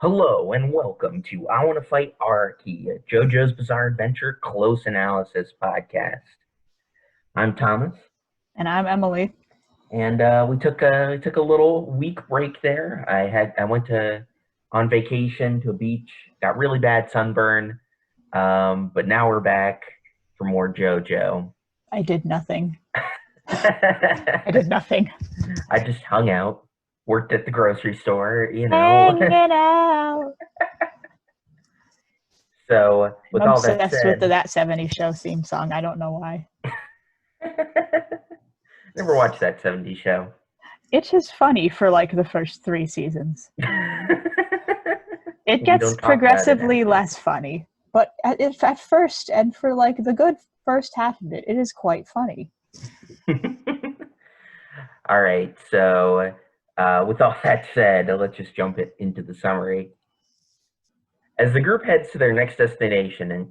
Hello and welcome to I Want to Fight Araki, a JoJo's Bizarre Adventure close analysis podcast. I'm Thomas, And I'm Emily. and we took a little week break there. I went to on vacation to a beach, got really bad sunburn, but now we're back for more JoJo. I did nothing. I I did nothing. just hung out, worked at the grocery store, you know. Hanging out. So I'm with all that obsessed with said, That 70s Show theme song. I don't know why. never watched that '70s show. It's just funny for like the first 3 seasons. It We gets don't talk about it progressively after. less funny. But at first, and for like the good first half of it, it is quite funny. All right, so with all that said, let's just jump into the summary. As the group heads to their next destination, and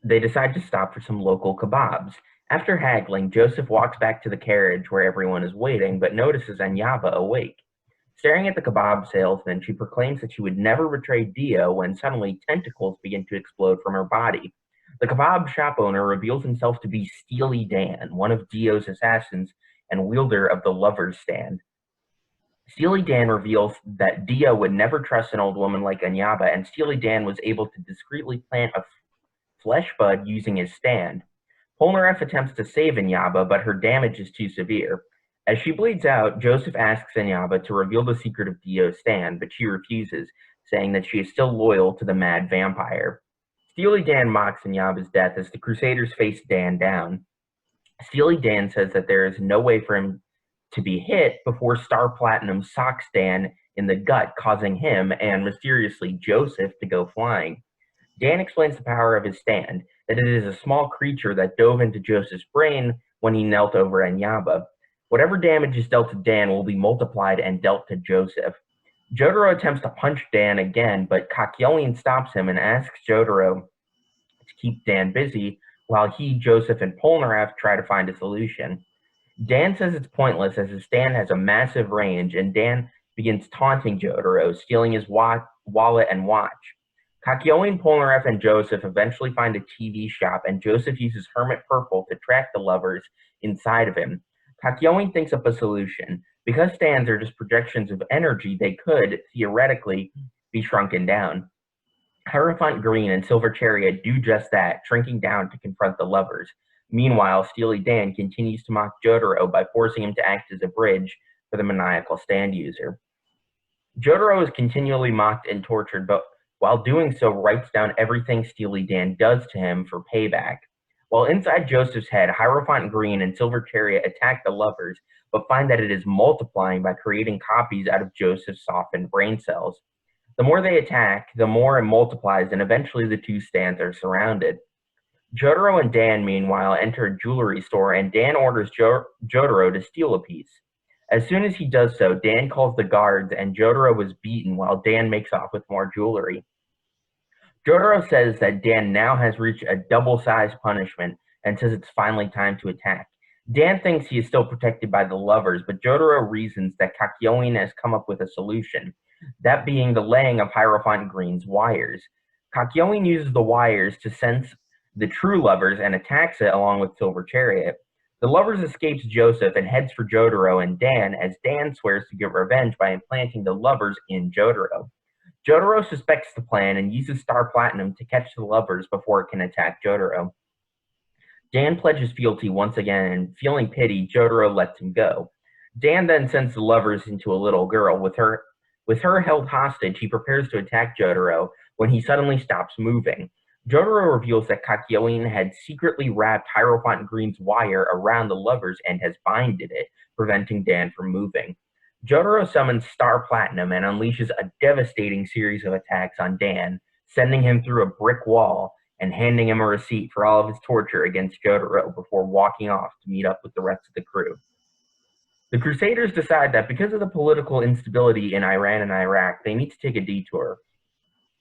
they decide to stop for some local kebabs. After haggling, Joseph walks back to the carriage where everyone is waiting, but notices Anyaba awake. Staring at the kebab salesman, she proclaims that she would never betray Dio when suddenly tentacles begin to explode from her body. The kebab shop owner reveals himself to be Steely Dan, one of Dio's assassins and wielder of the Lover's Stand. Steely Dan reveals that Dio would never trust an old woman like Anyaba, and Steely Dan was able to discreetly plant a flesh bud using his stand. Polnareff attempts to save Anyaba, but her damage is too severe. As she bleeds out, Joseph asks Anyaba to reveal the secret of Dio's stand, but she refuses, saying that she is still loyal to the mad vampire. Steely Dan mocks Anyaba's death as the Crusaders face Dan down. Steely Dan says that there is no way for him to be hit before Star Platinum socks Dan in the gut, causing him and mysteriously Joseph to go flying. Dan explains the power of his stand, that it is a small creature that dove into Joseph's brain when he knelt over Anyaba. Whatever damage is dealt to Dan will be multiplied and dealt to Joseph. Jotaro attempts to punch Dan again, but Kakyoin stops him and asks Jotaro to keep Dan busy while he, Joseph, and Polnareff try to find a solution. Dan says it's pointless as his stand has a massive range, and Dan begins taunting Jotaro, stealing his wallet and watch. Kakyoin, Polnareff, and Joseph eventually find a TV shop, and Joseph uses Hermit Purple to track the lovers inside of him. Kakyoin thinks up a solution. Because stands are just projections of energy, they could, theoretically, be shrunken down. Hierophant Green and Silver Chariot do just that, shrinking down to confront the lovers. Meanwhile, Steely Dan continues to mock Jotaro by forcing him to act as a bridge for the maniacal stand user. Jotaro is continually mocked and tortured, but while doing so, writes down everything Steely Dan does to him for payback. While inside Joseph's head, Hierophant Green and Silver Chariot attack the lovers, but find that it is multiplying by creating copies out of Joseph's softened brain cells. The more they attack, the more it multiplies, and eventually the two stands are surrounded. Jotaro and Dan, meanwhile, enter a jewelry store, and Dan orders Jotaro to steal a piece. As soon as he does so, Dan calls the guards, and Jotaro is beaten while Dan makes off with more jewelry. Jotaro says that Dan now has reached a double-sized punishment and says it's finally time to attack. Dan thinks he is still protected by the lovers, but Jotaro reasons that Kakyoin has come up with a solution, that being the laying of Hierophant Green's wires. Kakyoin uses the wires to sense the true lovers and attacks it along with Silver Chariot. The lovers escapes Joseph and heads for Jotaro and Dan as Dan swears to get revenge by implanting the lovers in Jotaro. Jotaro suspects the plan and uses Star Platinum to catch the lovers before it can attack Jotaro. Dan pledges fealty once again, and feeling pity, Jotaro lets him go. Dan then sends the lovers into a little girl. With her held hostage, he prepares to attack Jotaro when he suddenly stops moving. Jotaro reveals that Kakyoin had secretly wrapped Hierophant Green's wire around the lovers and has binded it, preventing Dan from moving. Jotaro summons Star Platinum and unleashes a devastating series of attacks on Dan, sending him through a brick wall and handing him a receipt for all of his torture against Jotaro before walking off to meet up with the rest of the crew. The Crusaders decide that because of the political instability in Iran and Iraq, they need to take a detour.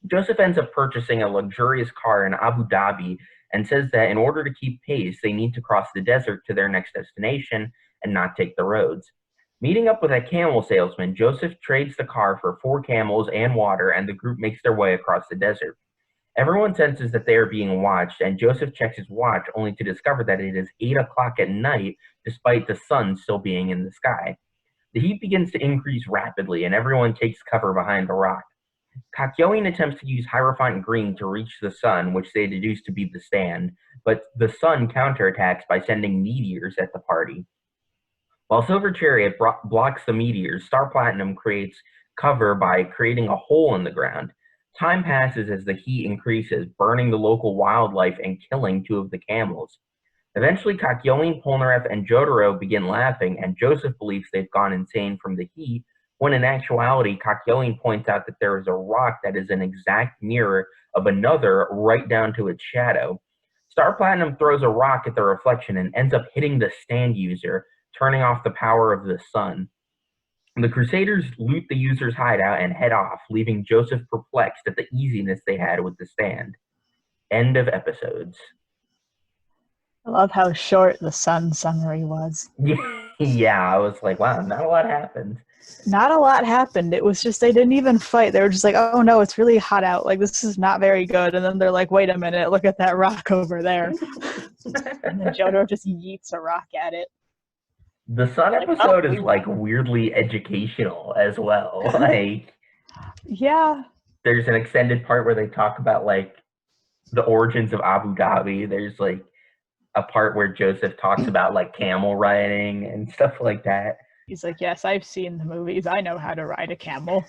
Joseph ends up purchasing a luxurious car in Abu Dhabi and says that in order to keep pace, they need to cross the desert to their next destination and not take the roads. Meeting up with a camel salesman, Joseph trades the car for 4 camels and water, and the group makes their way across the desert. Everyone senses that they are being watched, and Joseph checks his watch only to discover that it is 8 o'clock at night despite the sun still being in the sky. The heat begins to increase rapidly, and everyone takes cover behind a rock. Kakyoin attempts to use Hierophant Green to reach the sun, which they deduce to be the stand, but the sun counterattacks by sending meteors at the party. While Silver Chariot blocks the meteors, Star Platinum creates cover by creating a hole in the ground. Time passes as the heat increases, burning the local wildlife and killing 2 of the camels. Eventually, Kakyoin, Polnareff, and Jotaro begin laughing, and Joseph believes they've gone insane from the heat, when in actuality, Kakyoin points out that there is a rock that is an exact mirror of another right down to its shadow. Star Platinum throws a rock at the reflection and ends up hitting the stand user, turning off the power of the sun. The Crusaders loot the user's hideout and head off, leaving Joseph perplexed at the easiness they had with the stand. End of episodes. I love how short the sun summary was. Yeah, I was like, wow, not a lot happened. Not a lot happened. It was just they didn't even fight. They were just like, oh no, it's really hot out. Like, this is not very good. And then they're like, wait a minute, look at that rock over there. And then Jotaro just yeets a rock at it. The sun episode is like weirdly educational as well. Like, yeah, there's an extended part where they talk about like the origins of Abu Dhabi. There's like a part where Joseph talks about like camel riding and stuff like that. He's like, yes, I've seen the movies. I know how to ride a camel.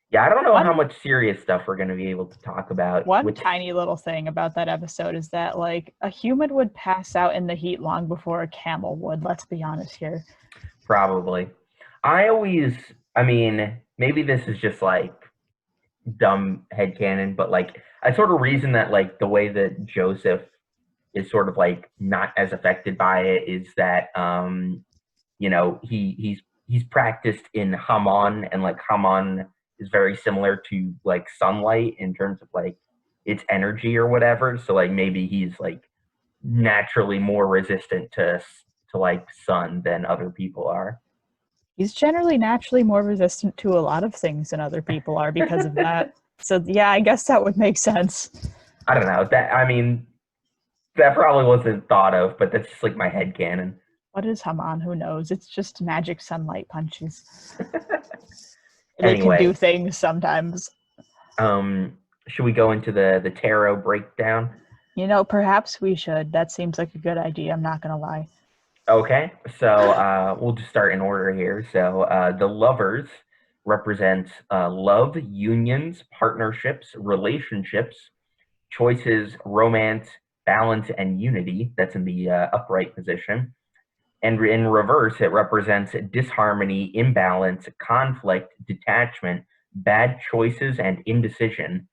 Yeah, I don't know how much serious stuff we're going to be able to talk about. One tiny little thing about that episode is that, like, a human would pass out in the heat long before a camel would. Let's be honest here. Probably. I mean, maybe this is just like dumb headcanon, but like I sort of reason that like the way that Joseph is sort of like not as affected by it is that you know, he's practiced in Hamon, and like Hamon is very similar to like sunlight in terms of like its energy or whatever. So like maybe he's like naturally more resistant to like sun than other people are. He's generally naturally more resistant to a lot of things than other people are because of that. So yeah, I guess that would make sense. I don't know. That probably wasn't thought of, but that's just like my headcanon. What is Haman? Who knows? It's just magic sunlight punches. Anyway, they can do things sometimes. Should we go into the tarot breakdown? You know, perhaps we should. That seems like a good idea. I'm not gonna lie. Okay, so we'll just start in order here. So the lovers represent love, unions, partnerships, relationships, choices, romance, balance, and unity. That's in the upright position. And in reverse, it represents disharmony, imbalance, conflict, detachment, bad choices, and indecision.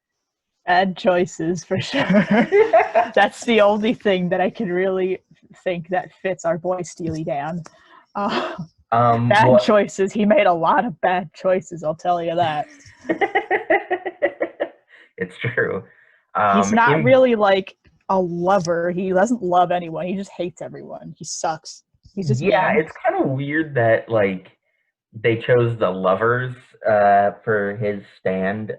Bad choices, for sure. That's the only thing that I can really think that fits our boy Steely Dan. Bad choices. He made a lot of bad choices, I'll tell you that. It's true. He's not really like a lover. He doesn't love anyone. He just hates everyone. He sucks. He's just mad. It's kind of weird that like they chose the lovers for his stand.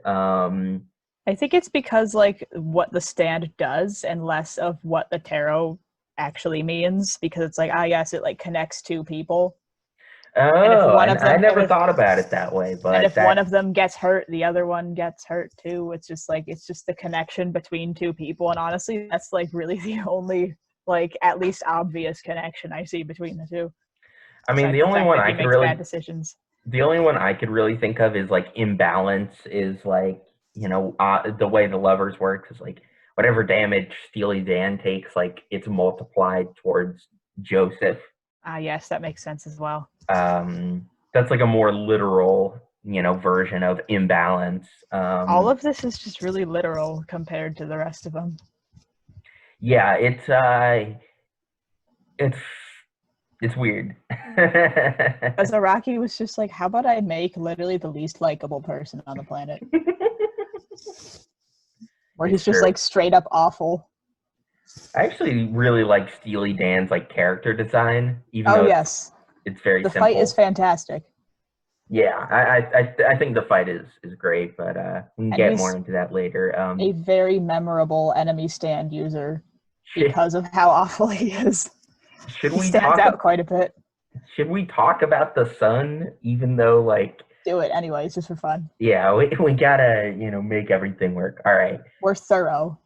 I think it's because like what the stand does and less of what the tarot actually means, because it's like, I guess it like connects two people. Oh, I never thought about it that way. But and if one of them gets hurt, the other one gets hurt too. It's just the connection between two people. And honestly, that's like really the only like at least obvious connection I see between the two. I mean, the only one I could really bad decisions. The only one I could really think of is like imbalance is like, you know, the way the lovers works is like whatever damage Steely Dan takes, like it's multiplied towards Joseph. Yes, that makes sense as well. That's like a more literal, you know, version of imbalance. All of this is just really literal compared to the rest of them. Yeah, it's weird. Because Araki was just like, how about I make literally the least likable person on the planet? Where he's just like straight up awful. I actually really like Steely Dan's like character design, even Oh though yes, it's very the fight is simple. fantastic. Yeah, I think the fight is great, but we can And get more he's into that later. a very memorable enemy stand user Should, because of how awful he is. should He we stands talk out quite a bit. should we talk about the sun, even though like Do it anyways, just for fun. yeah, we gotta, make everything work. All right. We're thorough.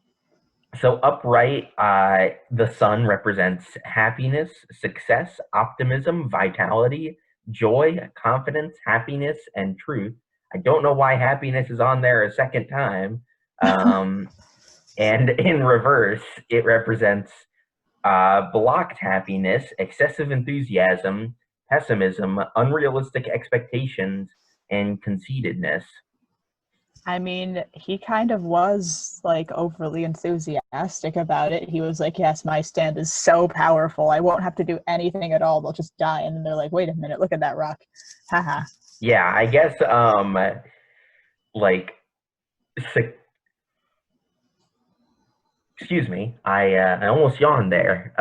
So upright, the sun represents happiness, success, optimism, vitality, joy, confidence, happiness, and truth. I don't know why happiness is on there a second time. Um, and in reverse, it represents blocked happiness, excessive enthusiasm, pessimism, unrealistic expectations, and conceitedness. I mean, he kind of was like overly enthusiastic about it. He was like, yes, my stand is so powerful. I won't have to do anything at all. They'll just die. And then they're like, wait a minute, look at that rock. Haha. Yeah, I guess like excuse me, I almost yawned there.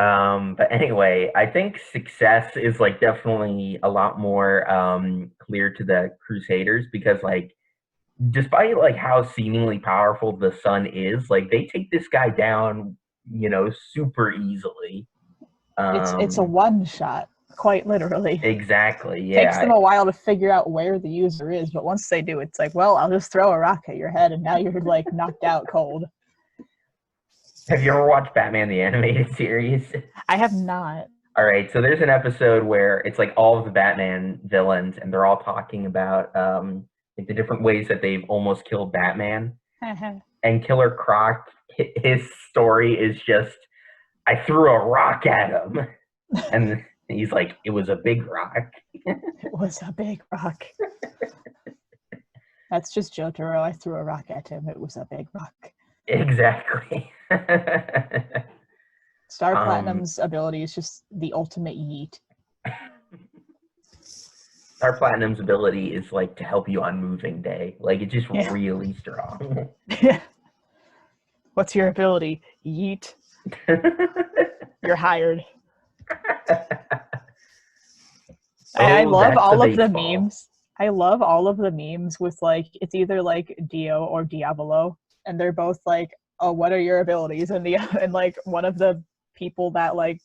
But anyway, I think success is like definitely a lot more clear to the Crusaders because like despite like how seemingly powerful the sun is, like they take this guy down, super easily. It's a one shot, quite literally. Exactly, Takes yeah. them a while to figure out where the user is, but once they do, it's like, well, I'll just throw a rock at your head and now you're like knocked out cold. Have you ever watched Batman the Animated Series? I have not. All right, so there's an episode where it's like all of the Batman villains, and they're all talking about like the different ways that they've almost killed Batman. And Killer Croc, his story is just, I threw a rock at him, and he's like, it was a big rock. It was a big rock. That's just Jotaro. I threw a rock at him. It was a big rock. Exactly. Star Platinum's ability is just the ultimate yeet. Star Platinum's ability is like to help you on moving day. Like it's just really strong. Yeah. What's your ability? Yeet. You're hired. I love all of the memes. I love all of the memes with like it's either like Dio or Diavolo, and they're both like, "Oh, what are your abilities?" And like one of the people that like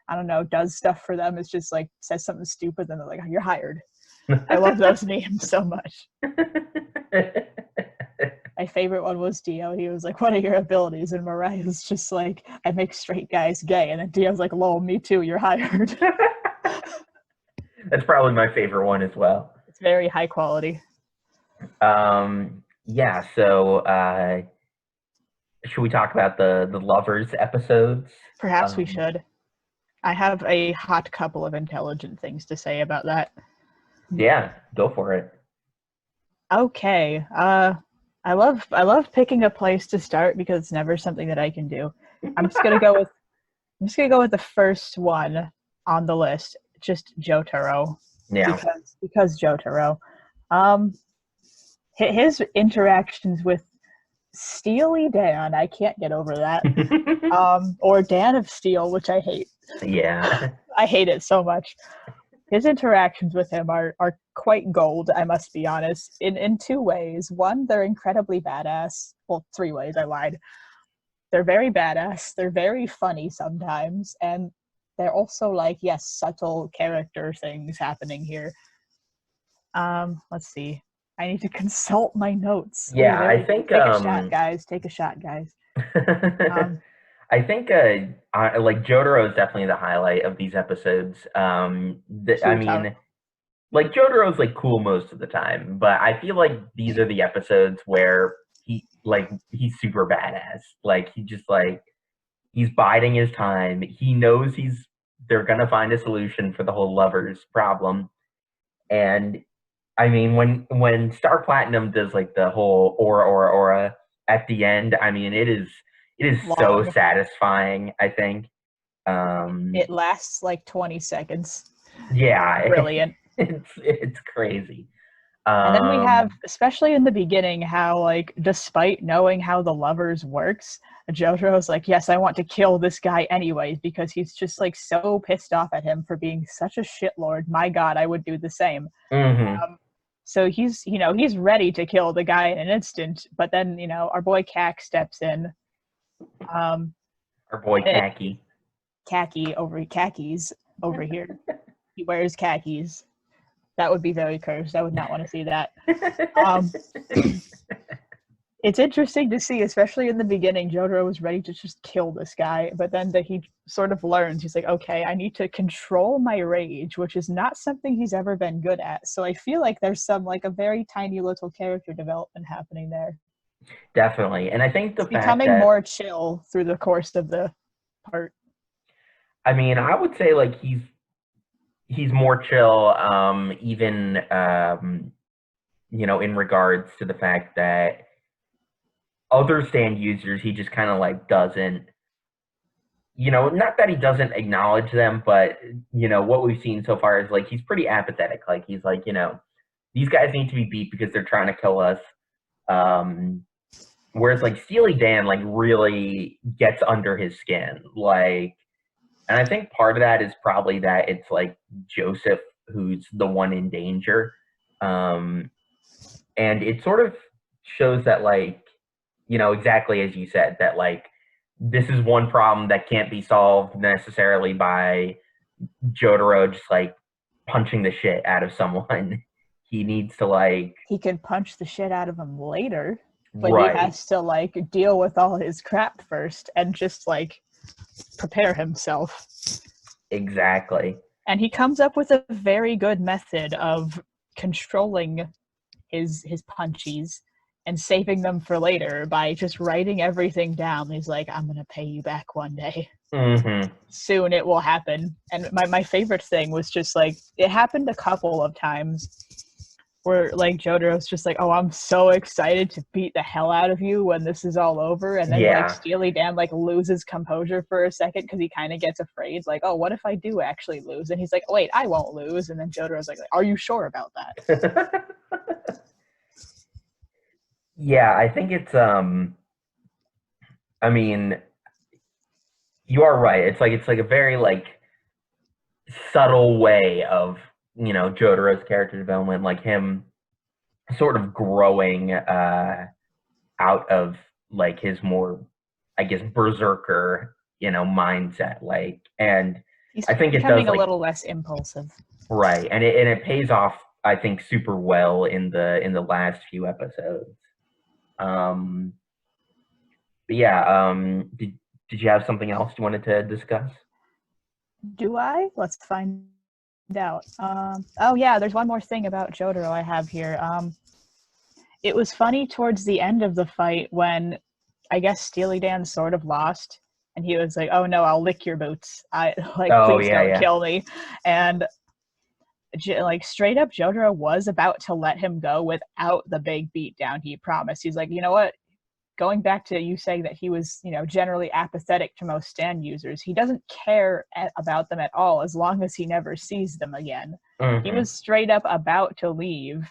I don't know does stuff for them is just like says something stupid, and they're like, "You're hired." I love those memes so much. My favorite one was Dio. He was like, "What are your abilities?" And Mariah's just like, "I make straight guys gay." And then Dio's like, "Lol, me too. You're hired." That's probably my favorite one as well. It's very high quality. Yeah. So, should we talk about the lovers episodes? Perhaps we should. I have a hot couple of intelligent things to say about that. Yeah, go for it. Okay. I love picking a place to start because it's never something that I can do. I'm just gonna go with the first one on the list, just Jotaro. Yeah. Because Jotaro. His interactions with Steely Dan, I can't get over that. Or Dan of Steel, which I hate. Yeah. I hate it so much. His interactions with him are quite gold, I must be honest, in two ways. One, they're incredibly badass. Well, three ways, I lied. They're very badass, they're very funny sometimes, and they're also like, yes, subtle character things happening here. Let's see. I need to consult my notes. Yeah, I think take a shot, guys. Take a shot, guys. I think like Jotaro is definitely the highlight of these episodes. I mean, like Jotaro's like cool most of the time, but I feel like these are the episodes where he's super badass. Like he just like he's biding his time. He knows they're gonna find a solution for the whole lovers problem. And I mean when Star Platinum does like the whole aura at the end, I mean it is so satisfying, I think. It lasts like 20 seconds. Yeah. Brilliant. It's crazy. And then we have, especially in the beginning, how, like, despite knowing how the lovers works, Jotaro's like, yes, I want to kill this guy anyways, because he's just, like, so pissed off at him for being such a shitlord. My God, I would do the same. So he's, he's ready to kill the guy in an instant, but then, our boy Cack steps in. Our boy Khaki. Khakis over here. He wears khakis. That would be very cursed. I would not want to see that. It's interesting to see, especially in the beginning, Jotaro was ready to just kill this guy, but then he sort of learns, he's like, okay, I need to control my rage, which is not something he's ever been good at. So I feel like there's some, like, a very tiny little character development happening there. Definitely. And I think it's becoming more chill through the course of the part. I mean, I would say, like, he's more chill, even, in regards to the fact that other stand users, he just kind of, like, doesn't, not that he doesn't acknowledge them, but, what we've seen so far is, like, he's pretty apathetic. Like, he's like, these guys need to be beat because they're trying to kill us. Whereas, like, Steely Dan, like, really gets under his skin. Like, and I think part of that is probably that it's, like, Joseph who's the one in danger. And it sort of shows that, like, exactly as you said, that, like, this is one problem that can't be solved necessarily by Jotaro just, like, punching the shit out of someone. He needs to, like... He can punch the shit out of him later, but he has to, like, deal with all his crap first and just, like, prepare himself. Exactly. And he comes up with a very good method of controlling his punchies and saving them for later by just writing everything down. He's like, I'm gonna pay you back one day. Soon it will happen. And my favorite thing was just, like, it happened a couple of times where, like, Jotaro's just like, oh, I'm so excited to beat the hell out of you when this is all over. And then, like, Steely Dan, like, loses composure for a second because he kind of gets afraid. Like, oh, what if I do actually lose? And he's like, wait, I won't lose. And then Jotaro's like, are you sure about that? Yeah, I think it's, I mean, you are right. It's like a very, like, subtle way of, Jotaro's character development, like him sort of growing out of, like, his more, I guess, berserker, mindset, like, and he's I think becoming it does, a little less impulsive. Right, and it pays off, I think, super well in the last few episodes. But yeah, did you have something else you wanted to discuss? Do I? Let's find out. Oh yeah, there's one more thing about Jotaro I have here. It was funny towards the end of the fight when I guess Steely Dan sort of lost, and he was like, "Oh no, I'll lick your boots. Please don't kill me." And like, straight up, Jotaro was about to let him go without the big beatdown he promised. He's like, you know what? Going back to you saying that he was, generally apathetic to most stand users, he doesn't care about them at all as long as he never sees them again. He was straight up about to leave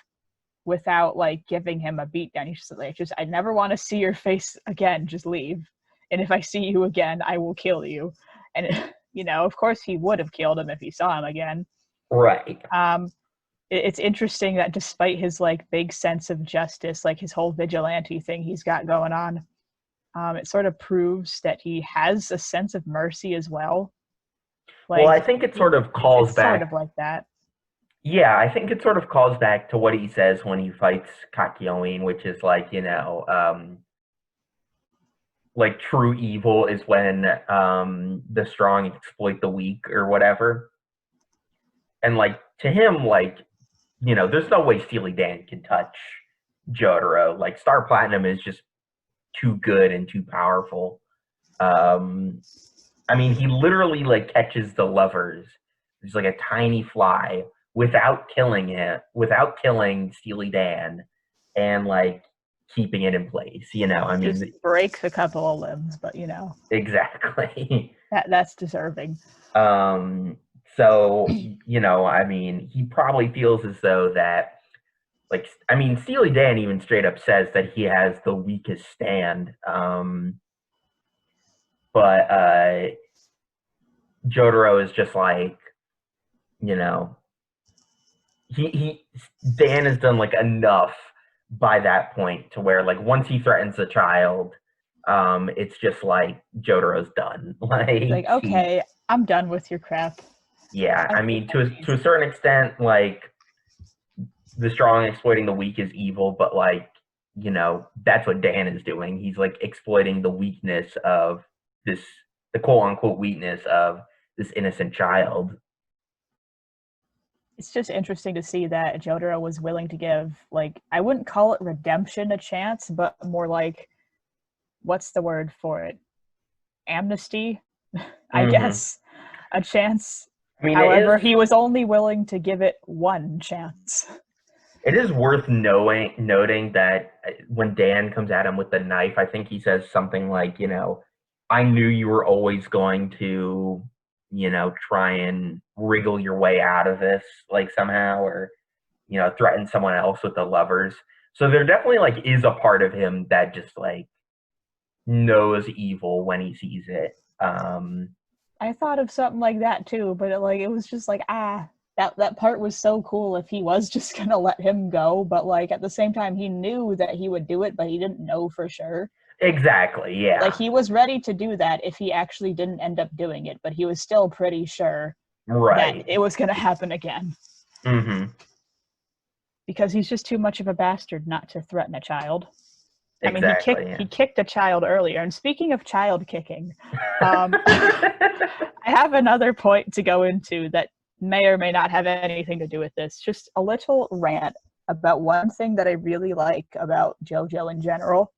without, like, giving him a beatdown. He's just like, I never want to see your face again. Just leave. And if I see you again, I will kill you. And, of course he would have killed him if he saw him again. Right. It's interesting that despite his, like, big sense of justice, like his whole vigilante thing he's got going on, it sort of proves that he has a sense of mercy as well. Like, well, I think it sort of calls back. Sort of like that. Yeah, I think it sort of calls back to what he says when he fights Kakyoin, which is like, like, true evil is when the strong exploit the weak or whatever. And, like, to him, like, there's no way Steely Dan can touch Jotaro. Like, Star Platinum is just too good and too powerful. I mean, he literally, like, catches the lovers. It's like a tiny fly without killing Steely Dan and, like, keeping it in place, I mean, just breaks a couple of limbs, but exactly. That's deserving. So, I mean, he probably feels as though that, like, I mean, Steely Dan even straight up says that he has the weakest stand. But Jotaro is just like, you know, Dan has done like enough by that point to where like once he threatens a child, it's just like Jotaro's done. Like, okay, I'm done with your crap. Yeah, I mean, to a certain extent, like the strong exploiting the weak is evil, but like, you know, that's what Dan is doing. He's like exploiting the weakness of this, the quote unquote weakness of this innocent child. It's just interesting to see that Jotaro was willing to give, like, I wouldn't call it redemption a chance, but more like, what's the word for it? Amnesty, I guess, a chance. I mean, however, he was only willing to give it one chance. It is worth noting that when Dan comes at him with the knife, I think he says something like, you know, I knew you were always going to, you know, try and wriggle your way out of this, like somehow, or, you know, threaten someone else with the levers. So there definitely like is a part of him that just like knows evil when he sees it. I thought of something like that too, but it was just like, that part was so cool if he was just gonna let him go, but like at the same time he knew that he would do it, but he didn't know for sure. Exactly, yeah. Like he was ready to do that if he actually didn't end up doing it, but he was still pretty sure that it was gonna happen again. Because he's just too much of a bastard not to threaten a child. Exactly, I mean, he kicked a child earlier. And speaking of child kicking, I have another point to go into that may or may not have anything to do with this. Just a little rant about one thing that I really like about JoJo in general,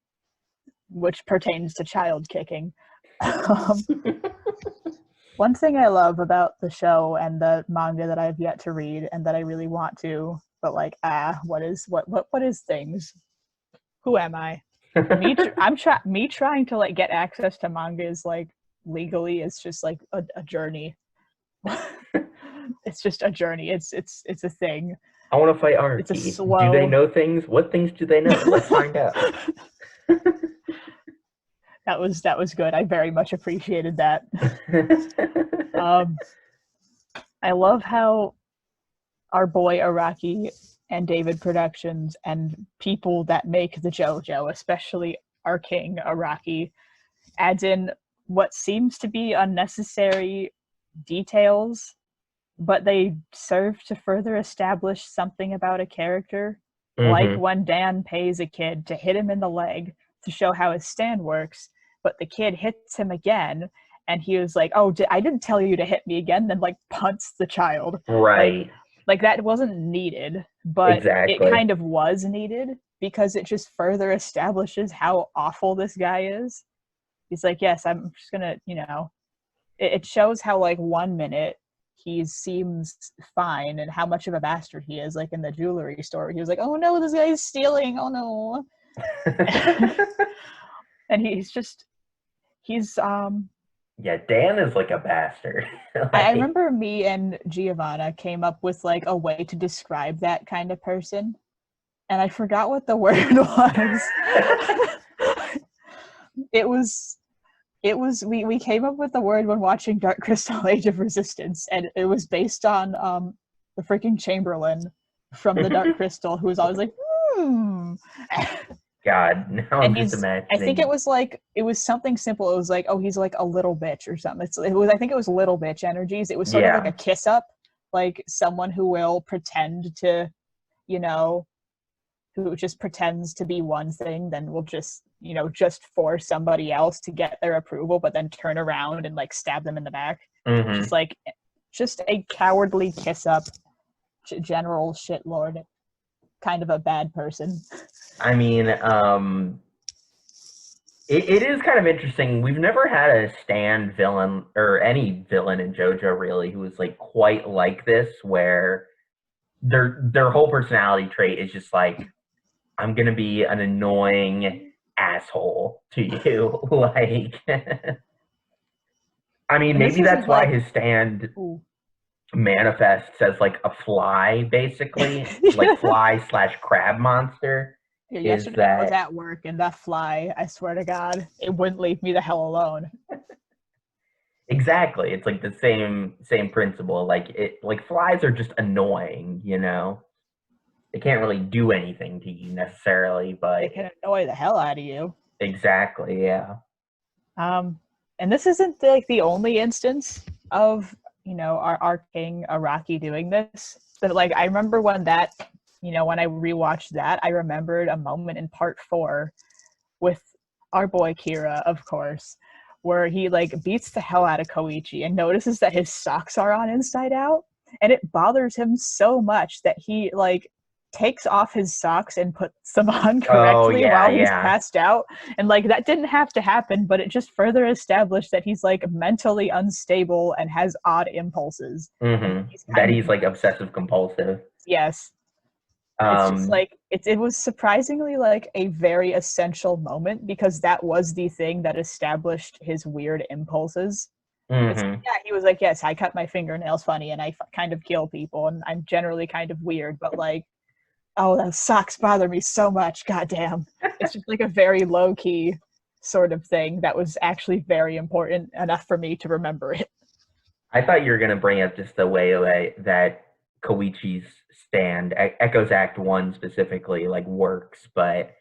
which pertains to child kicking. One thing I love about the show and the manga that I've yet to read and that I really want to, but like, what is things? Who am I? Me trying to like get access to manga is like legally, it's just like a journey. It's just a journey. It's a thing. I want to fight Araki. It's a slow... Do they know things? What things do they know? Let's find out. That was good. I very much appreciated that. I love how our boy Araki and David Productions and people that make the JoJo, especially our king Araki, adds in what seems to be unnecessary details, but they serve to further establish something about a character. Like when Dan pays a kid to hit him in the leg to show how his stand works, but the kid hits him again, and he was like, oh, I didn't tell you to hit me again, then like punts the child. Right. Like that wasn't needed, but it kind of was needed because it just further establishes how awful this guy is. He's like, yes, I'm just gonna, you know, it shows how like 1 minute he seems fine and how much of a bastard he is. Like in the jewelry store, he was like, oh no, this guy's stealing, oh no. And he's yeah, Dan is like a bastard. I remember me and Giovanna came up with like a way to describe that kind of person, and I forgot what the word was. We came up with the word when watching Dark Crystal Age of Resistance, and it was based on the freaking Chamberlain from the Dark Crystal, who was always like, God, now I'm just imagining. I think it was something simple. It was like, oh, he's like a little bitch or something. I think it was little bitch energies. It was sort of like a kiss up, like someone who will pretend to, you know, who just pretends to be one thing, then will just, you know, just for somebody else to get their approval, but then turn around and like stab them in the back. Just like, just a cowardly kiss up, general shitlord, kind of a bad person. I mean, it is kind of interesting. We've never had a stand villain or any villain in JoJo really who was like quite like this, where their whole personality trait is just like, I'm gonna be an annoying asshole to you. Like, I mean, maybe that's why his stand. manifests as like a fly, basically, like fly/crab monster. Yeah, Is yesterday I was that at work and that fly, I swear to God, it wouldn't leave me the hell alone. exactly? It's like the same principle. Like flies are just annoying, you know. They can't really do anything to you necessarily, They but can annoy the hell out of you. exactly, yeah. And this isn't like the only instance of our king Araki doing this. But like I remember when when I rewatched that, I remembered a moment in part 4 with our boy Kira, of course, where he like beats the hell out of Koichi and notices that his socks are on inside out, and it bothers him so much that he like takes off his socks and puts them on Oh correctly yeah, while he's yeah. passed out. And like that didn't have to happen, but it just further established that he's like mentally unstable and has odd impulses. Mm-hmm. He's That kind of he's like obsessive compulsive. yes. It's just Um, like it was surprisingly like a very essential moment because that was the thing that established his weird impulses. It's mm-hmm. yeah, he was like, yes, I cut my fingernails funny and I kind of kill people and I'm generally kind of weird, but like, oh, those socks bother me so much. Goddamn, it's just like a very low key sort of thing that was actually very important enough for me to remember it. I thought you were gonna bring up just the way that Koichi's stand, Echo's Act One specifically, like works, but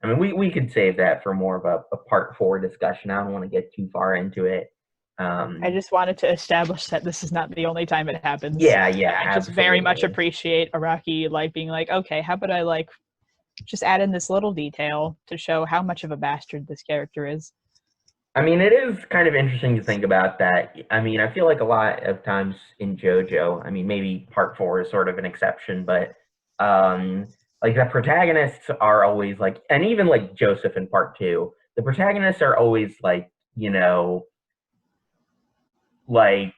I mean, we could save that for more of a part 4 discussion. I don't want to get too far into it. I just wanted to establish that this is not the only time it happens. Yeah, yeah, I just very much absolutely. appreciate Araki like being like, okay, how about I like just add in this little detail to show how much of a bastard this character is. I mean, it is kind of interesting to think about that. I mean, I feel like a lot of times in JoJo, I mean, maybe part 4 is sort of an exception, but like the protagonists are always like, and even like Joseph in part 2, the protagonists are always like, you know, like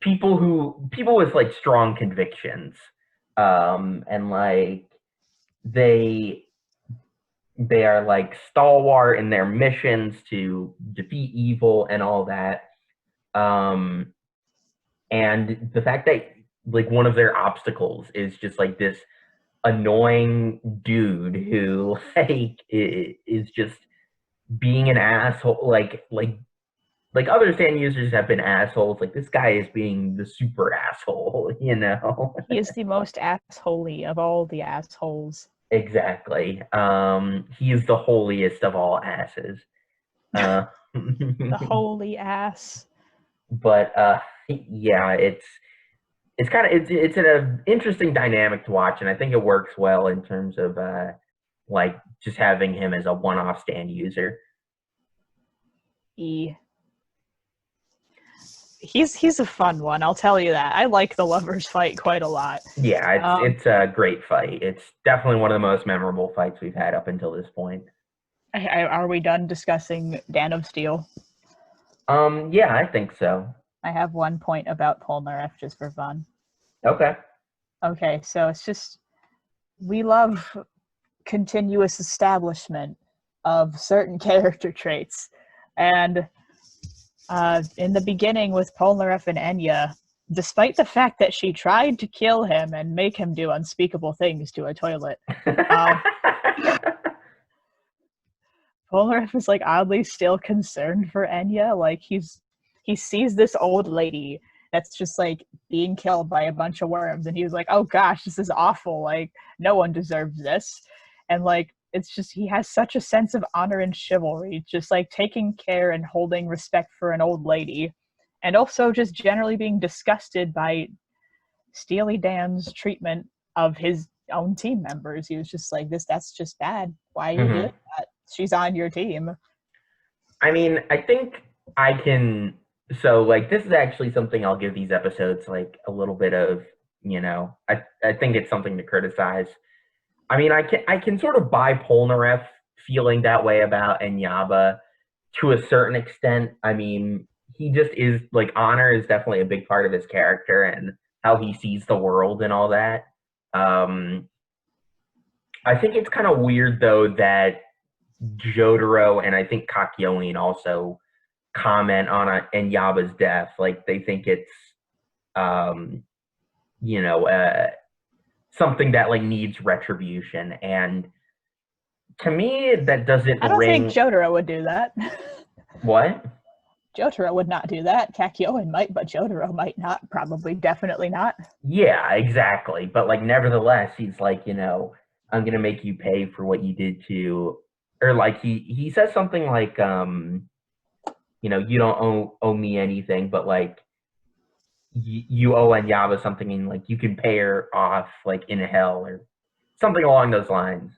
people with like strong convictions, and like they they are like stalwart in their missions to defeat evil and all that. Um, and the fact that like one of their obstacles is just like this annoying dude who like is just being an asshole, like other stand users have been assholes. Like this guy is being the super asshole, you know? He is the most assholey of all the assholes. Exactly. He is the holiest of all asses. Uh, The holy ass. but yeah, it's kind of it's an interesting dynamic to watch, and I think it works well in terms of like just having him as a one-off stand user. He's a fun one, I'll tell you that. I like the lovers fight quite a lot. Yeah, it's a great fight. It's definitely one of the most memorable fights we've had up until this point. Are we done discussing Dan of Steel? Yeah, I think so. I have one point about Polnareff just for fun. Okay. Okay, so it's just we love continuous establishment of certain character traits, and in the beginning with Polnareff and Enya, despite the fact that she tried to kill him and make him do unspeakable things to a toilet, Polnareff is like oddly still concerned for Enya. Like he sees this old lady that's just like being killed by a bunch of worms, and he was like, "Oh gosh, this is awful. Like no one deserves this." And like it's just he has such a sense of honor and chivalry, just like taking care and holding respect for an old lady, and also just generally being disgusted by Steely Dan's treatment of his own team members. He was just like, that's just bad. Why are you doing that? She's on your team. I mean, I think I can. So, like, this is actually something I'll give these episodes like a little bit of. I think it's something to criticize. I mean, I can sort of buy Polnareff feeling that way about Enyaba to a certain extent. I mean, he just is like honor is definitely a big part of his character and how he sees the world and all that. Um, I think it's kind of weird though that Jotaro and I think Kakyoin also comment on Enyaba's death. Like they think it's um, you know, something that like needs retribution. And to me, that doesn't I don't think ring. Jotaro would do that. What? Jotaro would not do that. Kakyoin might, but Jotaro might not. Probably, definitely not. Yeah, exactly. But like, nevertheless, he's like, I'm gonna make you pay for what you did to, or like he says something like, you don't owe me anything, but like you owe Enyaba something, and like you can pay her off like in hell or something along those lines.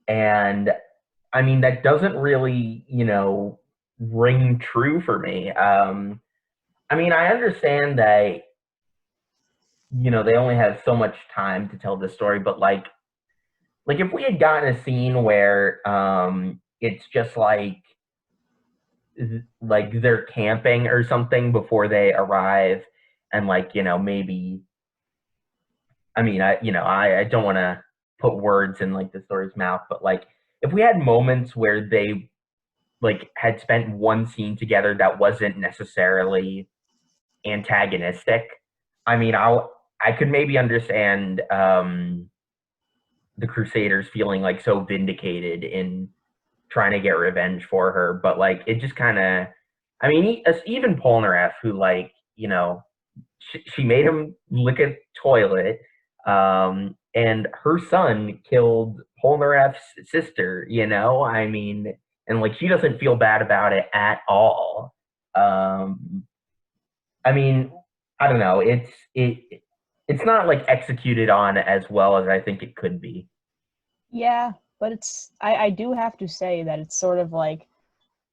And I mean that doesn't really, ring true for me. I mean, I understand that they only have so much time to tell this story, but like if we had gotten a scene where it's just like they're camping or something before they arrive, and like maybe, I mean, I don't want to put words in like the story's mouth, but like if we had moments where they like had spent one scene together that wasn't necessarily antagonistic, I mean, I could maybe understand the Crusaders feeling like so vindicated in trying to get revenge for her, but like it just kind of, I mean, even Polnareff, who like she made him lick a toilet, and her son killed Polnareff's sister. I mean, and like she doesn't feel bad about it at all. I mean, I don't know. It's not like executed on as well as I think it could be. Yeah, but I do have to say that it's sort of like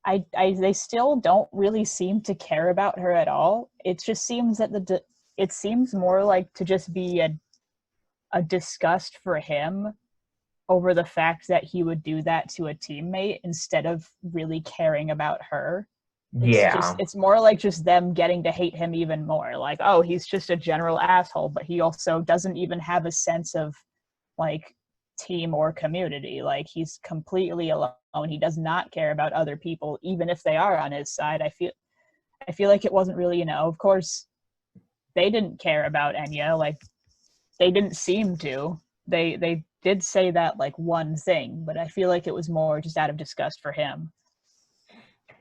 they still don't really seem to care about her at all. It just seems that it seems more like to just be a disgust for him over the fact that he would do that to a teammate instead of really caring about her. It's more like just them getting to hate him even more. Like, oh, he's just a general asshole, but he also doesn't even have a sense of like team or community. Like he's completely alone. He does not care about other people, even if they are on his side. I feel like it wasn't really, of course they didn't care about Enya. Like they didn't seem to. They did say that like one thing, but I feel like it was more just out of disgust for him.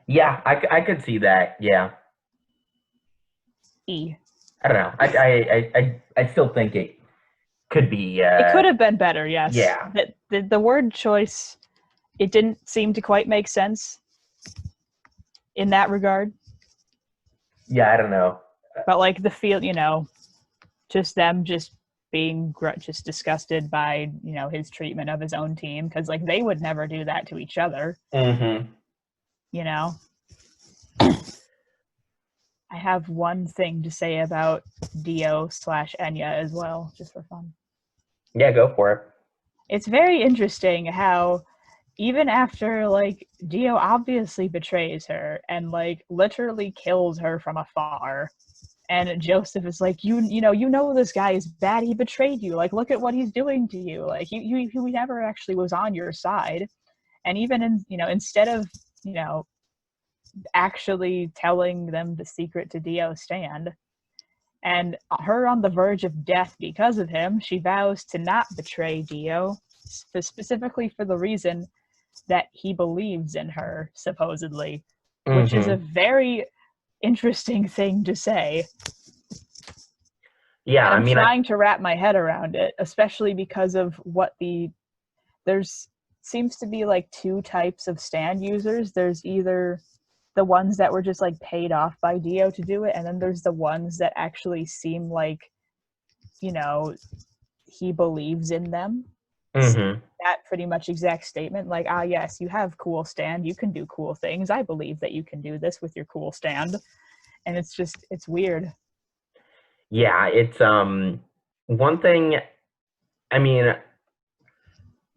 Yeah, I could see that. Yeah. I don't know. I still think it could be. It could have been better. Yes. Yeah. The word choice, it didn't seem to quite make sense in that regard. Yeah, I don't know. But like the feel, just them just being just disgusted by his treatment of his own team, because like they would never do that to each other. Mm-hmm. I have one thing to say about Dio/Enya as well, just for fun. Yeah, go for it. It's very interesting how even after like Dio obviously betrays her and like literally kills her from afar, and Joseph is like, you know this guy is bad, he betrayed you, like look at what he's doing to you, like he never actually was on your side. And even in instead of actually telling them the secret to Dio's stand, and her on the verge of death because of him, she vows to not betray Dio, specifically for the reason that he believes in her, supposedly, which is a very interesting thing to say. Yeah, and I'm trying to wrap my head around it, especially because of what there's seems to be like two types of stand users. There's either the ones that were just like paid off by Dio to do it, and then there's the ones that actually seem like he believes in them. That pretty much exact statement, like, yes, you have cool stand, you can do cool things, I believe that you can do this with your cool stand. And it's weird. Yeah, it's one thing, I mean,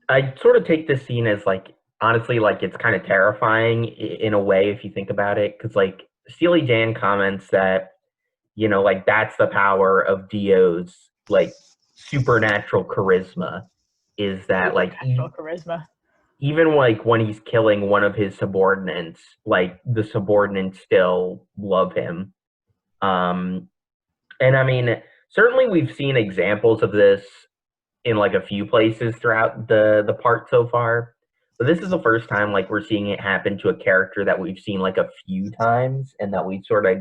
I sort of take this scene as like, honestly, like it's kind of terrifying in a way if you think about it, because like Steely Dan comments that like that's the power of Dio's like supernatural charisma, is that like charisma. even like when he's killing one of his subordinates, like the subordinates still love him. And I mean, certainly we've seen examples of this in like a few places throughout the part so far. But this is the first time like we're seeing it happen to a character that we've seen like a few times and that we've sort of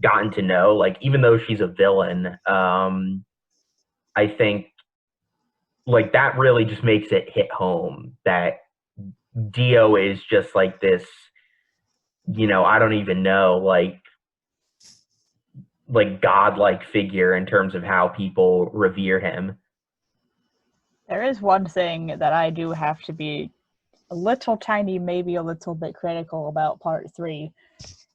gotten to know. Like even though she's a villain, I think like that really just makes it hit home that Dio is just like this, I don't even know, like godlike figure in terms of how people revere him. There is one thing that I do have to be a little tiny, maybe a little bit critical about part 3,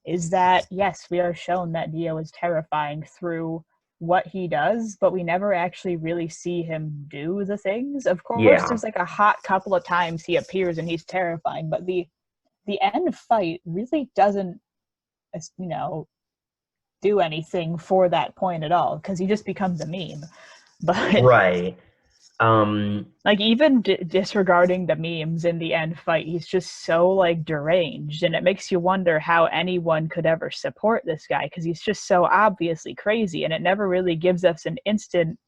is that, yes, we are shown that Dio is terrifying through what he does, but we never actually really see him do the things. Of course, there's like a hot couple of times he appears and he's terrifying, but the end fight really doesn't, do anything for that point at all, because he just becomes a meme. But right. Like even disregarding the memes in the end fight, he's just so like deranged, and it makes you wonder how anyone could ever support this guy, because he's just so obviously crazy, and it never really gives us an instant.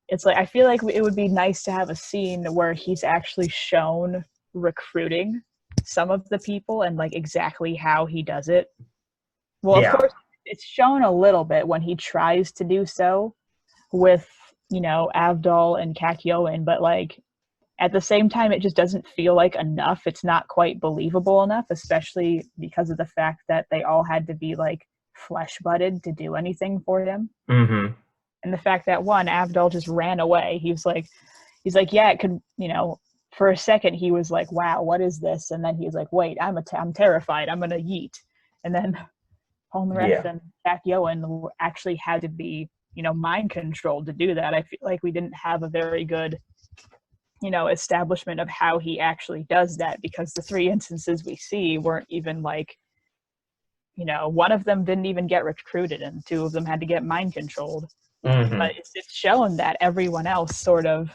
It's like I feel like it would be nice to have a scene where he's actually shown recruiting some of the people and like exactly how he does it. Well, of course, it's shown a little bit when he tries to do so with, Avdol and Kakyoin, but like at the same time, it just doesn't feel like enough. It's not quite believable enough, especially because of the fact that they all had to be like flesh-butted to do anything for him. Mm-hmm. And the fact that Avdol just ran away. He's like, yeah, it could, for a second he was like, wow, what is this? And then he was like, wait, I'm terrified. I'm gonna yeet. And then Polnareff and Kakyoin actually had to be, mind controlled to do that. I feel like we didn't have a very good, establishment of how he actually does that, because the 3 instances we see weren't even like, one of them didn't even get recruited and 2 of them had to get mind controlled. Mm-hmm. But it's shown that everyone else sort of,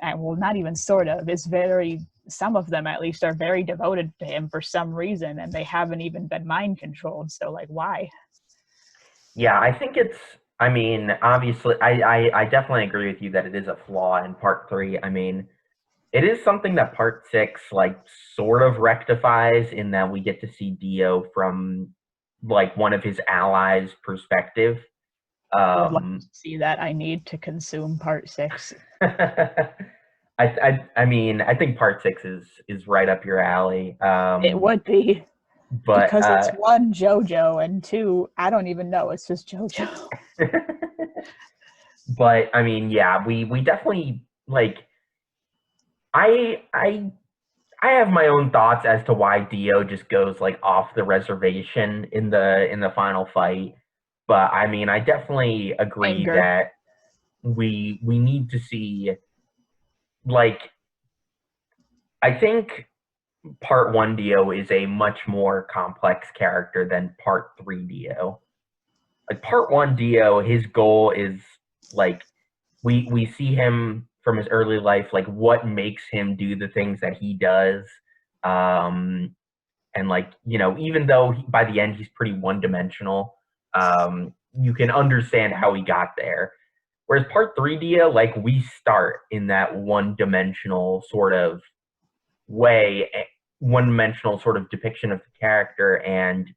well, not even sort of, is very, some of them at least are very devoted to him for some reason, and they haven't even been mind controlled. So like, why? Yeah, I think I mean, obviously, I definitely agree with you that it is a flaw in part 3. I mean, it is something that part 6, like, sort of rectifies in that we get to see Dio from, like, one of his allies' perspective. I would like to see that. I need to consume part 6. I mean, I think part 6 is right up your alley. It would be. But, because it's 1, JoJo, and 2, I don't even know. It's just JoJo. But I mean, yeah, we definitely like. I have my own thoughts as to why Dio just goes like off the reservation in the final fight. But I mean, I definitely agree that we need to see, like, I think part 1 Dio is a much more complex character than part 3 Dio. Like part 1 Dio, his goal is like we see him from his early life, like what makes him do the things that he does. And like, even though by the end he's pretty one-dimensional, you can understand how he got there. Whereas part 3 Dio, like we start in that one-dimensional sort of way, one-dimensional sort of depiction of the character, and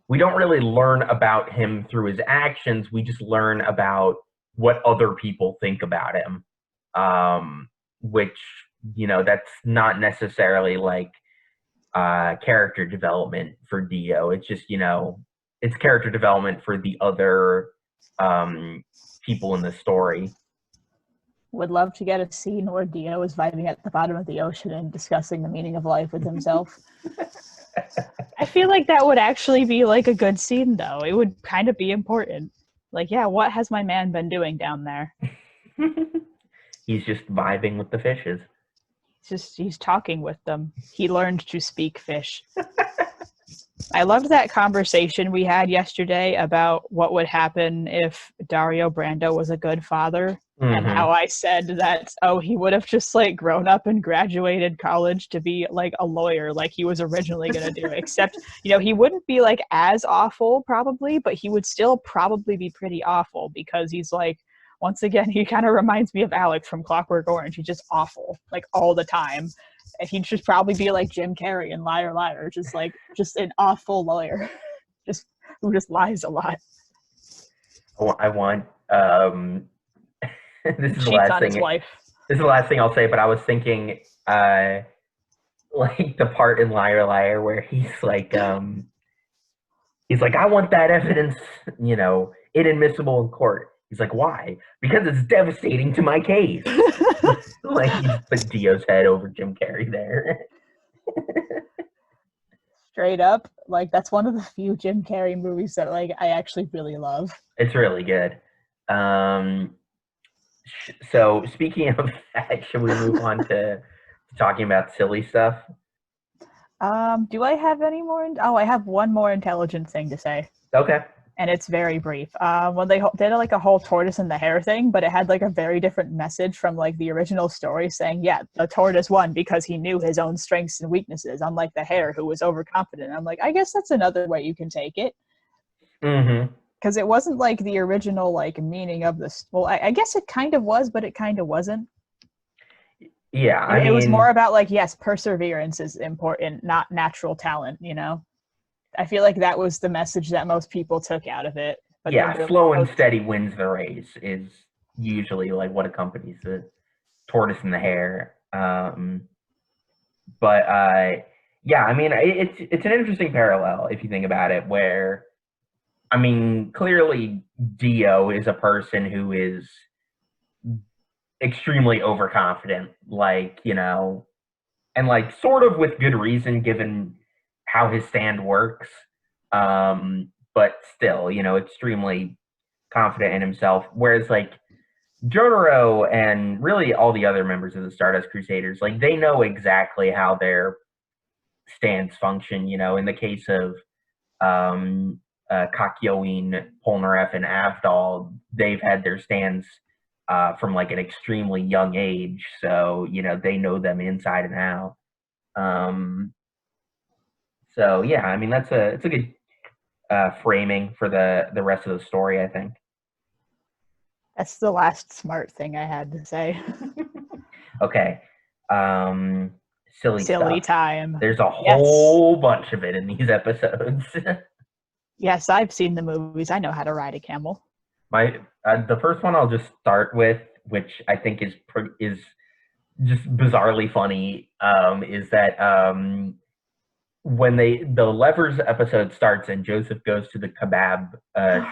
we don't really learn about him through his actions. We just learn about what other people think about him, which, that's not necessarily like character development for Dio. It's just, it's character development for the other people in the story. Would love to get a scene where Dio is vibing at the bottom of the ocean and discussing the meaning of life with himself. I feel like that would actually be like a good scene, though. It would kind of be important. Like, yeah, what has my man been doing down there? He's just vibing with the fishes. He's talking with them. He learned to speak fish. I loved that conversation we had yesterday about what would happen if Dario Brando was a good father, and how I said that, he would have just like grown up and graduated college to be like a lawyer like he was originally going to do, except, he wouldn't be like as awful probably, but he would still probably be pretty awful because he's like, once again, he kind of reminds me of Alex from Clockwork Orange. He's just awful, like all the time. And he'd just probably be like Jim Carrey in Liar Liar, just an awful lawyer, who just lies a lot. I want this is the Cheats last on thing. His wife. This is the last thing I'll say, but I was thinking, like the part in Liar Liar where he's like, I want that evidence, inadmissible in court. He's like, why? Because it's devastating to my case. Like, he just put Dio's head over Jim Carrey there. Straight up, like, that's one of the few Jim Carrey movies that, like, I actually really love. It's really good. So, speaking of that, should we move on to talking about silly stuff? Do I have any more? I have one more intelligent thing to say. Okay. And it's very brief. When they did like a whole tortoise and the hare thing, but it had like a very different message from like the original story saying, yeah, the tortoise won because he knew his own strengths and weaknesses, unlike the hare who was overconfident. I'm like, I guess that's another way you can take it. Because it wasn't like the original like meaning of this. Well, I guess it kind of was, but it kind of wasn't. Yeah, I mean, it was more about like, yes, perseverance is important, not natural talent, I feel like that was the message that most people took out of it. But yeah, slow and steady wins the race is usually like what accompanies the tortoise and the hare. Yeah, I mean, it's an interesting parallel if you think about it, where, I mean, clearly Dio is a person who is extremely overconfident, like, and like sort of with good reason given how his stand works, but still, extremely confident in himself. Whereas like Jotaro and really all the other members of the Stardust Crusaders, like they know exactly how their stands function. In the case of Kakyoin, Polnareff, and Avdol, they've had their stands from like an extremely young age, so they know them inside and out. So yeah, I mean it's a good framing for the rest of the story, I think. That's the last smart thing I had to say. Okay. Silly stuff. Time. There's a whole bunch of it in these episodes. Yes, I've seen the movies. I know how to ride a camel. The first one I'll just start with, which I think is just bizarrely funny, is that when the Levers episode starts and Joseph goes to the kebab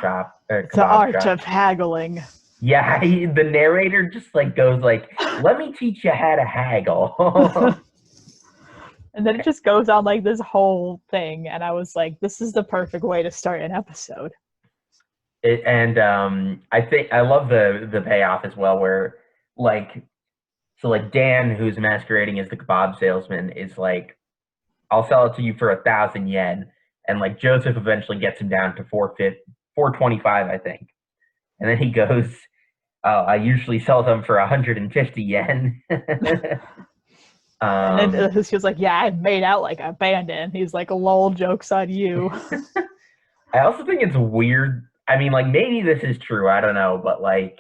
shop. The art of haggling. Yeah, the narrator just like goes like, "Let me teach you how to haggle." And then it just goes on like this whole thing, and I was like, "This is the perfect way to start an episode." I think I love the payoff as well, where like Dan, who's masquerading as the kebab salesman, is like, I'll sell it to you for 1,000 yen, and like Joseph eventually gets him down to 425, I think, and then he goes, I usually sell them for 150 yen. And then he was like, yeah, I made out like a bandit. And he's like, lol, joke's on you. I also think it's weird. I mean, like, maybe this is true, I don't know, but like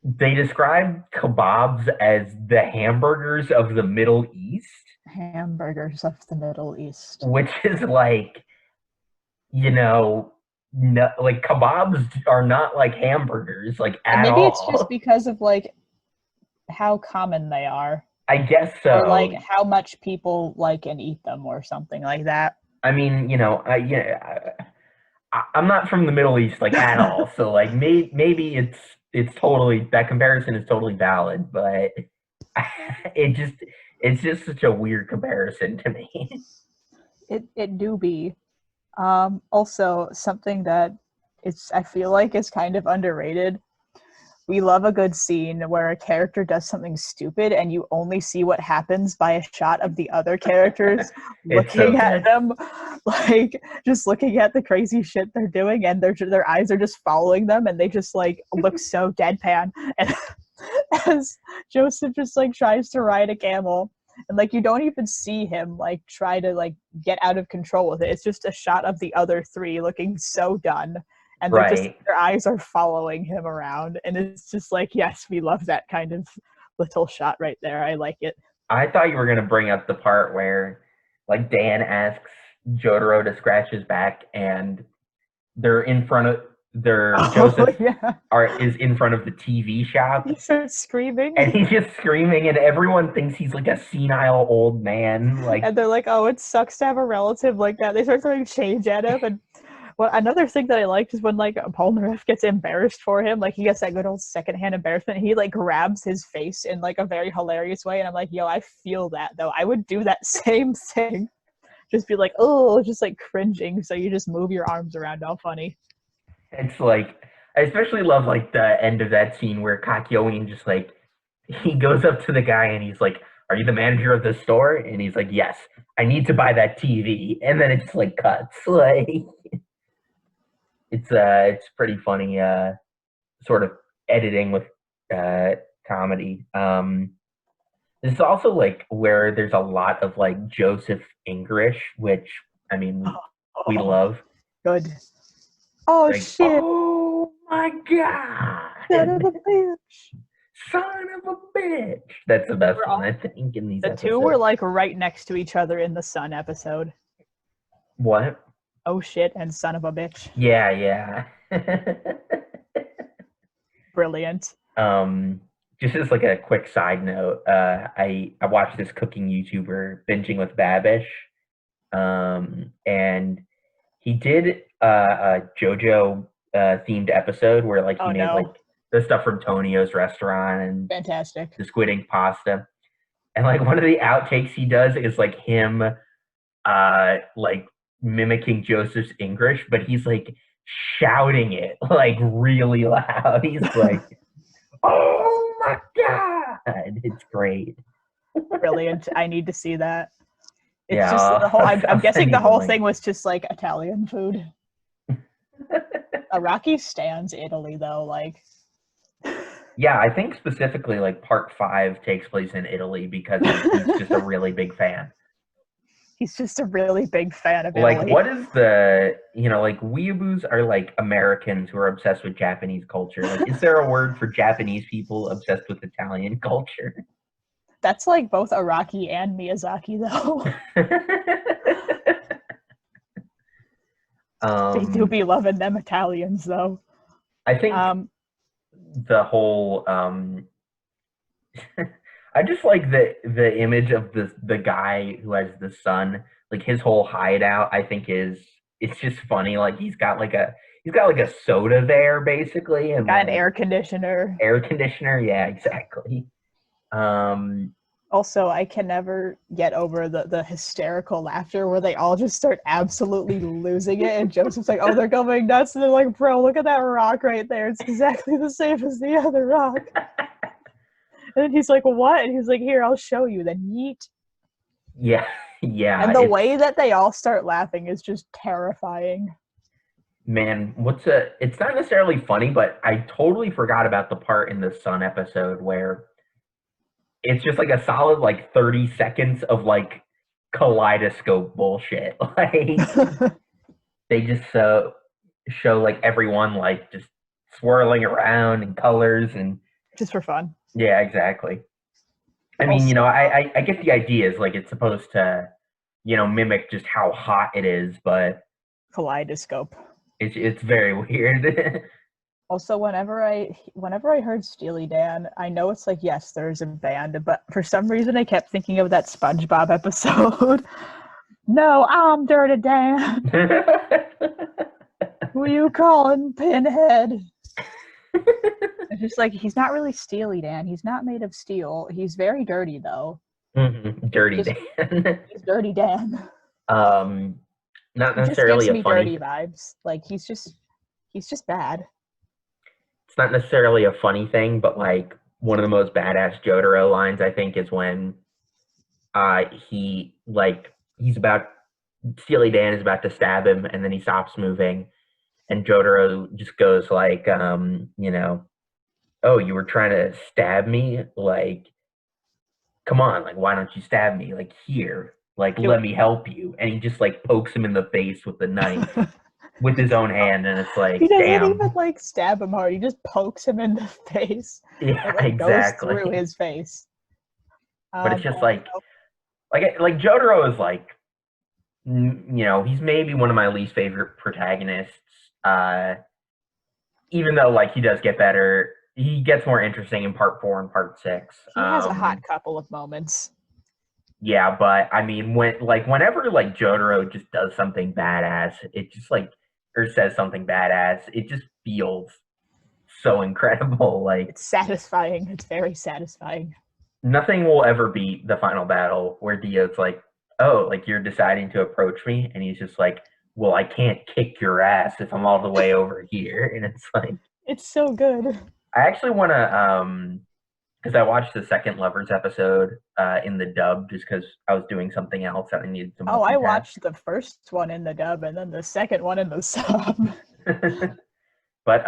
they describe kebabs as the hamburgers of the Middle East. Hamburgers of the Middle East. Which is like, no, like kebabs are not like hamburgers, like at maybe all. It's just because of like how common they are. I guess so. Or like how much people like and eat them or something like that. I mean, I'm not from the Middle East like at all, so like maybe it's totally, that comparison is totally valid, but it's just such a weird comparison to me. It do be. Also something that I feel like is kind of underrated. we love a good scene where a character does something stupid and you only see what happens by a shot of the other characters looking at them, like just looking at the crazy shit they're doing, and their eyes are just following them, and they just like look so deadpan. And as Joseph just like tries to ride a camel, and like you don't even see him like try to like get out of control with it. It's just a shot of the other three looking so done. And they're just, their eyes are following him around. And it's just like, yes, we love that kind of little shot right there. I like it. I thought you were going to bring up the part where, like, Dan asks Jotaro to scratch his back, and they're in front of, Joseph is in front of the TV shop. He starts screaming. And he's just screaming, and everyone thinks he's like a senile old man. Like, and they're like, oh, it sucks to have a relative like that. They start throwing change at him. And well, another thing that I liked is when like Polnareff gets embarrassed for him, like he gets that good old secondhand embarrassment. He like grabs his face in like a very hilarious way, and I'm like, yo, I feel that though. I would do that same thing. Just be like, oh, just like cringing. So you just move your arms around, all funny. It's like, I especially love like the end of that scene where Kakyoin just like, he goes up to the guy and he's like, are you the manager of the store? And he's like, yes, I need to buy that TV. And then it's like cuts. Like, it's pretty funny sort of editing with comedy. This is also like where there's a lot of like Joseph English, which I mean we love. Good. Oh like, shit! Oh my god! Son of a bitch! Son of a bitch! That's the best one I think in these. The episodes. Two were like right next to each other in the Sun episode. What? Oh shit and son of a bitch. Yeah. Brilliant. Just as like a quick side note, I watched this cooking YouTuber, Binging with Babish, and he did a JoJo themed episode where like he made like the stuff from Tonio's restaurant and fantastic the squid ink pasta, and like one of the outtakes he does is like him like mimicking Joseph's English, but he's like shouting it like really loud. He's like, oh my god, it's great. Brilliant. I need to see that. It's just the whole I'm guessing the whole thing was just like Italian food. Araki stands Italy though, like yeah, I think specifically like part 5 takes place in Italy because he's just a really big fan. He's just a really big fan of Italy. Like, what is the, like weeaboos are like Americans who are obsessed with Japanese culture. Like, is there a word for Japanese people obsessed with Italian culture? That's like both Araki and Miyazaki, though. They do be loving them Italians, though. I think the whole I just like the image of the guy who has the son, like his whole hideout. I think it's just funny. Like he's got like a soda there basically, and got an air conditioner. Yeah, exactly. Also, I can never get over the hysterical laughter where they all just start absolutely losing it, and Joseph's like, "Oh, they're going nuts," and they're like, "Bro, look at that rock right there. It's exactly the same as the other rock." And he's like, what? And he's like, here, I'll show you. Then yeet. Yeah. And the way that they all start laughing is just terrifying. Man, it's not necessarily funny, but I totally forgot about the part in the Sun episode where it's just like a solid like 30 seconds of like kaleidoscope bullshit. Like they just show like everyone like just swirling around in colors and just for fun. Yeah, exactly. I mean, I get the idea is like it's supposed to, mimic just how hot it is, but kaleidoscope. It's very weird. Also, whenever I heard Steely Dan, I know it's like, yes, there's a band, but for some reason I kept thinking of that SpongeBob episode. No, I'm Dirty Dan. Who you calling Pinhead? It's just like, he's not really Steely Dan. He's not made of steel. He's very dirty, though. Mm-hmm. Dirty Dan. He's Dirty Dan. Not necessarily he just gives me funny dirty vibes. Like he's just bad. it's not necessarily a funny thing, but like one of the most badass Jotaro lines I think is when he's about Steely Dan is about to stab him, and then he stops moving, and Jotaro just goes like, oh, you were trying to stab me, like, come on, like, why don't you stab me, like, here, like, let me help you, and he just like pokes him in the face with the knife with his own hand, and it's like, he doesn't damn. even like stab him hard. He just pokes him in the face. Yeah, it, like, exactly. goes through his face. But it's just like Jotaro is like, he's maybe one of my least favorite protagonists. Even though like he does get better, he gets more interesting in part 4 and part 6. He has a hot couple of moments. Yeah, but I mean, whenever like Jotaro just does something badass, it just like, or says something badass, it just feels so incredible. Like, it's satisfying. It's very satisfying. Nothing will ever beat the final battle where Dio's like, oh, like you're deciding to approach me, and he's just like, well, I can't kick your ass if I'm all the way over here. And it's like, it's so good. I actually want to, because I watched the second Lovers episode in the dub just because I was doing something else that I needed to multitask. Oh, I watched the first one in the dub and then the second one in the sub. But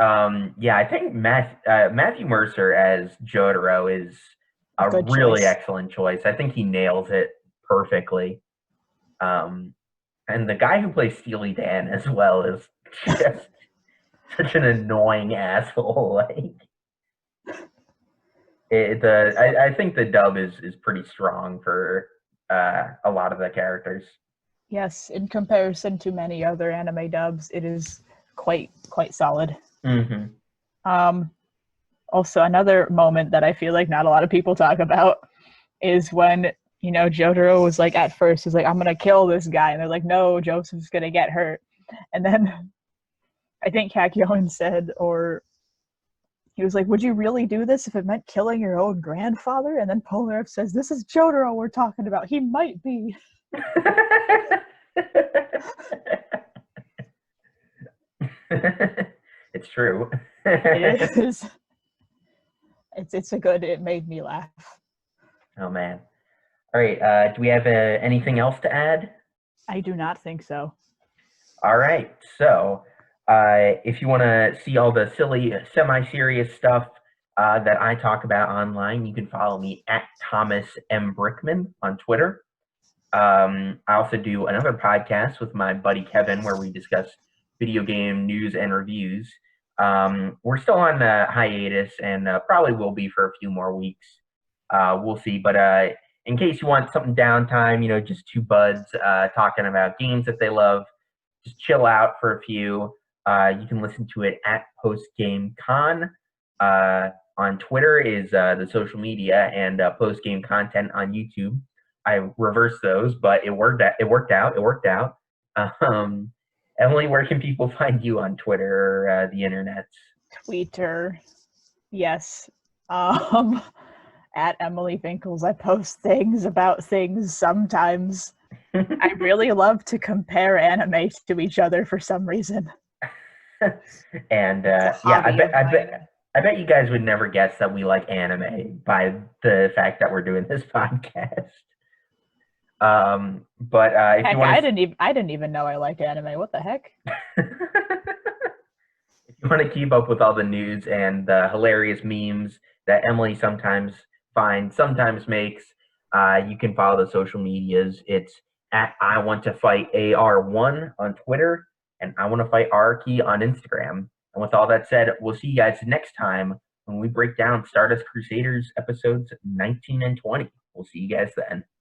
yeah, I think Matthew Mercer as Jotaro is a really excellent choice. I think he nails it perfectly. And the guy who plays Steely Dan as well is just such an annoying asshole. Like, I think the dub is pretty strong for a lot of the characters. Yes, in comparison to many other anime dubs, it is quite solid. Mm-hmm. Also, another moment that I feel like not a lot of people talk about is when, Jotaro was like, at first, he's like, I'm going to kill this guy. And they're like, no, Joseph's going to get hurt. And then I think Kakyoin said, or he was like, would you really do this if it meant killing your own grandfather? And then Polnareff says, this is Jotaro we're talking about. He might be. It's true. It is. It made me laugh. Oh, man. All right. Do we have anything else to add? I do not think so. All right. So if you want to see all the silly, semi-serious stuff that I talk about online, you can follow me at Thomas M. Brickman on Twitter. I also do another podcast with my buddy Kevin where we discuss video game news and reviews. We're still on hiatus and probably will be for a few more weeks. We'll see. But in case you want something downtime, just two buds talking about games that they love, just chill out for a few. You can listen to it at PostGameCon. On Twitter is the social media, and post-game content on YouTube. I reversed those, but it worked out. Emily, where can people find you on Twitter or the internet? Twitter, yes. At Emily Winkles, I post things about things sometimes. I really love to compare anime to each other for some reason. And I bet you guys would never guess that we like anime by the fact that we're doing this podcast. But if heck, you want, I didn't even know I liked anime. What the heck? If you want to keep up with all the news and the hilarious memes that Emily sometimes finds, sometimes makes, you can follow the social medias. It's at iwanttofightar1 on Twitter and iwanttofightaraki on Instagram. And with all that said, we'll see you guys next time when we break down Stardust Crusaders episodes 19 and 20. We'll see you guys then.